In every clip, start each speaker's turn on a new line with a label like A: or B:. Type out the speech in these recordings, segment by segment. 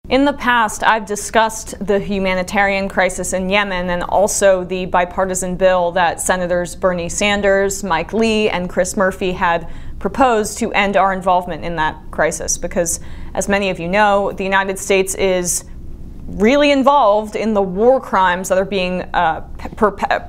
A: In the past, I've discussed the humanitarian crisis in Yemen and also the bipartisan bill that Senators Bernie Sanders, Mike Lee, and Chris Murphy had proposed to end our involvement in that crisis. Because, as many of you know, the United States is really involved in the war crimes that are being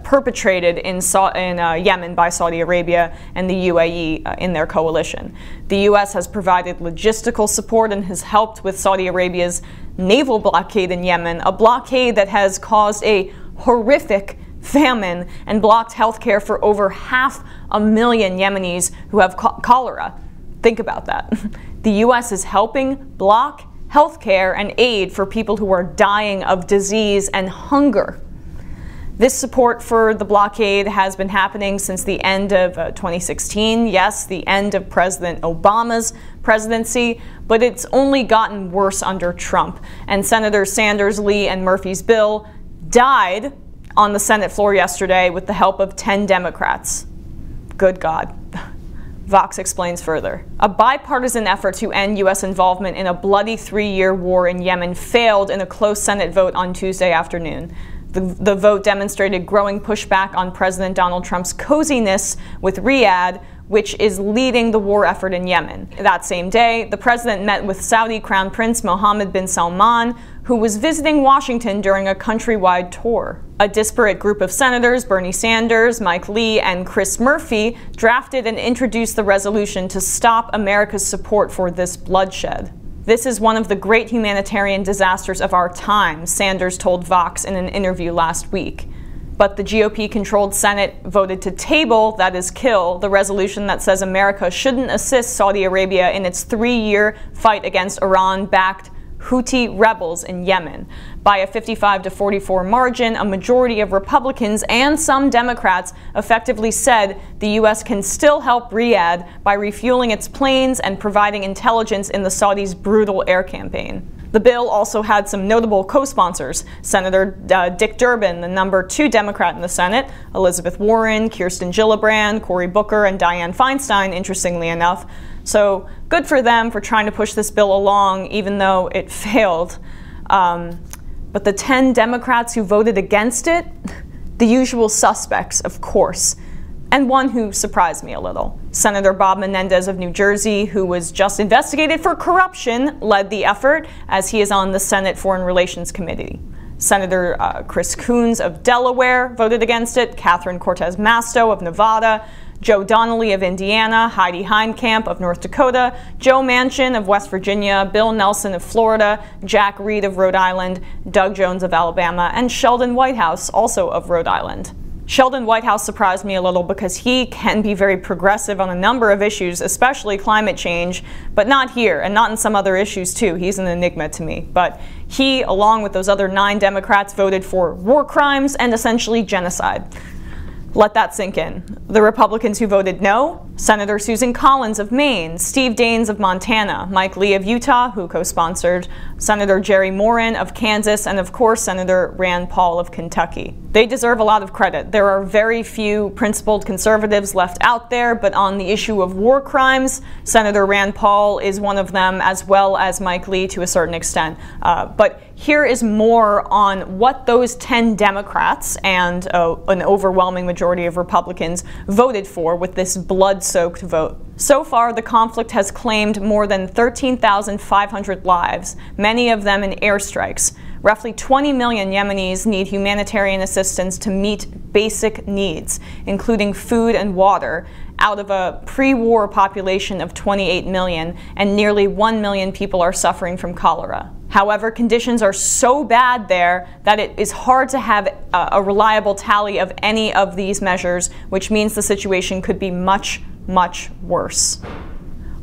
A: perpetrated in Yemen by Saudi Arabia and the UAE in their coalition. The U.S. has provided logistical support and has helped with Saudi Arabia's naval blockade in Yemen, a blockade that has caused a horrific famine and blocked health care for over 500,000 Yemenis who have cholera. Think about that. The U.S. is helping block healthcare and aid for people who are dying of disease and hunger. This support for the blockade has been happening since the end of 2016, yes, the end of President Obama's presidency, but it's only gotten worse under Trump. And Senators Sanders, Lee, and Murphy's bill died on the Senate floor yesterday with the help of 10 Democrats. Good God. Vox explains further. A bipartisan effort to end U.S. involvement in a bloody 3-year war in Yemen failed in a close Senate vote on Tuesday afternoon. The vote demonstrated growing pushback on President Donald Trump's coziness with Riyadh, which is leading the war effort in Yemen. That same day, the president met with Saudi Crown Prince Mohammed bin Salman, who was visiting Washington during a countrywide tour. A disparate group of senators, Bernie Sanders, Mike Lee, and Chris Murphy, drafted and introduced the resolution to stop America's support for this bloodshed. This is one of the great humanitarian disasters of our time, Sanders told Vox in an interview last week. But the GOP-controlled Senate voted to table, that is kill, the resolution that says America shouldn't assist Saudi Arabia in its 3-year fight against Iran-backed Houthi rebels in Yemen. By a 55-44 margin, a majority of Republicans and some Democrats effectively said the U.S. can still help Riyadh by refueling its planes and providing intelligence in the Saudis' brutal air campaign. The bill also had some notable co-sponsors: Senator Dick Durbin, the #2 Democrat in the Senate, Elizabeth Warren, Kirsten Gillibrand, Cory Booker, and Dianne Feinstein, interestingly enough. So good for them for trying to push this bill along, even though it failed. But the 10 Democrats who voted against it, the usual suspects, of course. And one who surprised me a little. Senator Bob Menendez of New Jersey, who was just investigated for corruption, led the effort, as he is on the Senate Foreign Relations Committee. Senator Chris Coons of Delaware voted against it, Catherine Cortez Masto of Nevada, Joe Donnelly of Indiana, Heidi Heitkamp of North Dakota, Joe Manchin of West Virginia, Bill Nelson of Florida, Jack Reed of Rhode Island, Doug Jones of Alabama, and Sheldon Whitehouse, also of Rhode Island. Sheldon Whitehouse surprised me a little because he can be very progressive on a number of issues, especially climate change, but not here, and not in some other issues too. He's an enigma to me. But he, along with those other 9 Democrats, voted for war crimes and essentially genocide. Let that sink in. The Republicans who voted no: Senator Susan Collins of Maine, Steve Daines of Montana, Mike Lee of Utah, who co-sponsored, Senator Jerry Moran of Kansas, and of course Senator Rand Paul of Kentucky. They deserve a lot of credit. There are very few principled conservatives left out there, but on the issue of war crimes, Senator Rand Paul is one of them, as well as Mike Lee to a certain extent. But here is more on what those 10 Democrats and an overwhelming majority of Republicans voted for with this blood-soaked vote. So far, the conflict has claimed more than 13,500 lives, many of them in airstrikes. Roughly 20 million Yemenis need humanitarian assistance to meet basic needs, including food and water, out of a pre-war population of 28 million, and nearly 1 million people are suffering from cholera. However, conditions are so bad there that it is hard to have a reliable tally of any of these measures, which means the situation could be much, much worse.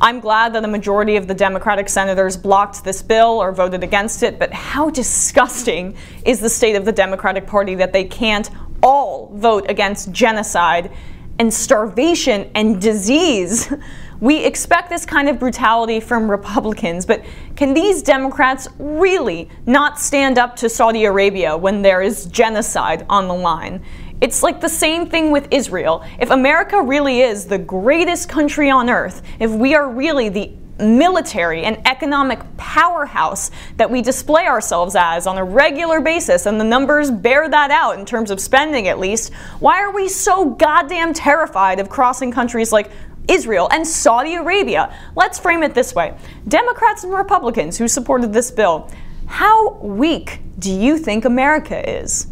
A: I'm glad that a majority of the Democratic senators blocked this bill or voted against it, but how disgusting is the state of the Democratic Party that they can't all vote against genocide and starvation and disease? We expect this kind of brutality from Republicans, but can these Democrats really not stand up to Saudi Arabia when there is genocide on the line? It's like the same thing with Israel. If America really is the greatest country on earth, if we are really the military and economic powerhouse that we display ourselves as on a regular basis, and the numbers bear that out in terms of spending at least, why are we so goddamn terrified of crossing countries like Israel and Saudi Arabia? Let's frame it this way. Democrats and Republicans who supported this bill, how weak do you think America is?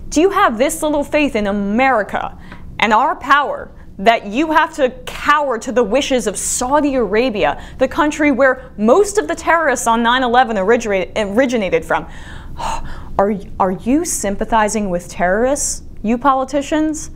A: Do you have this little faith in America and our power that you have to cower to the wishes of Saudi Arabia, the country where most of the terrorists on 9/11 originated from? Are you sympathizing with terrorists, you politicians?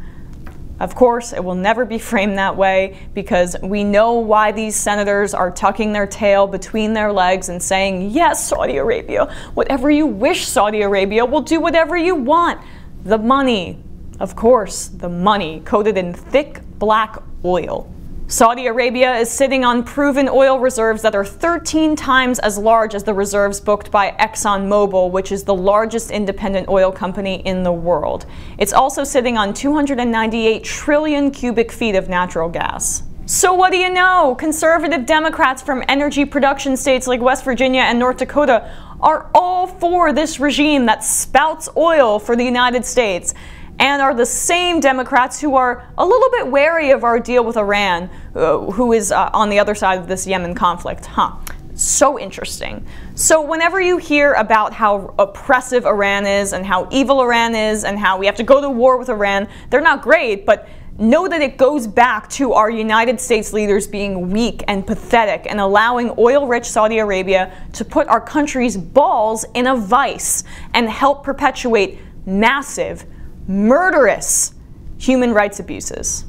A: Of course, it will never be framed that way, because we know why these senators are tucking their tail between their legs and saying, yes, Saudi Arabia, whatever you wish, Saudi Arabia, we'll do whatever you want. The money, of course, the money coated in thick black oil. Saudi Arabia is sitting on proven oil reserves that are 13 times as large as the reserves booked by ExxonMobil, which is the largest independent oil company in the world. It's also sitting on 298 trillion cubic feet of natural gas. So what do you know? Conservative Democrats from energy production states like West Virginia and North Dakota are all for this regime that spouts oil for the United States, and are the same Democrats who are a little bit wary of our deal with Iran, who is on the other side of this Yemen conflict. So interesting. So whenever you hear about how oppressive Iran is and how evil Iran is and how we have to go to war with Iran, they're not great, but know that it goes back to our United States leaders being weak and pathetic and allowing oil-rich Saudi Arabia to put our country's balls in a vice and help perpetuate massive, murderous human rights abuses.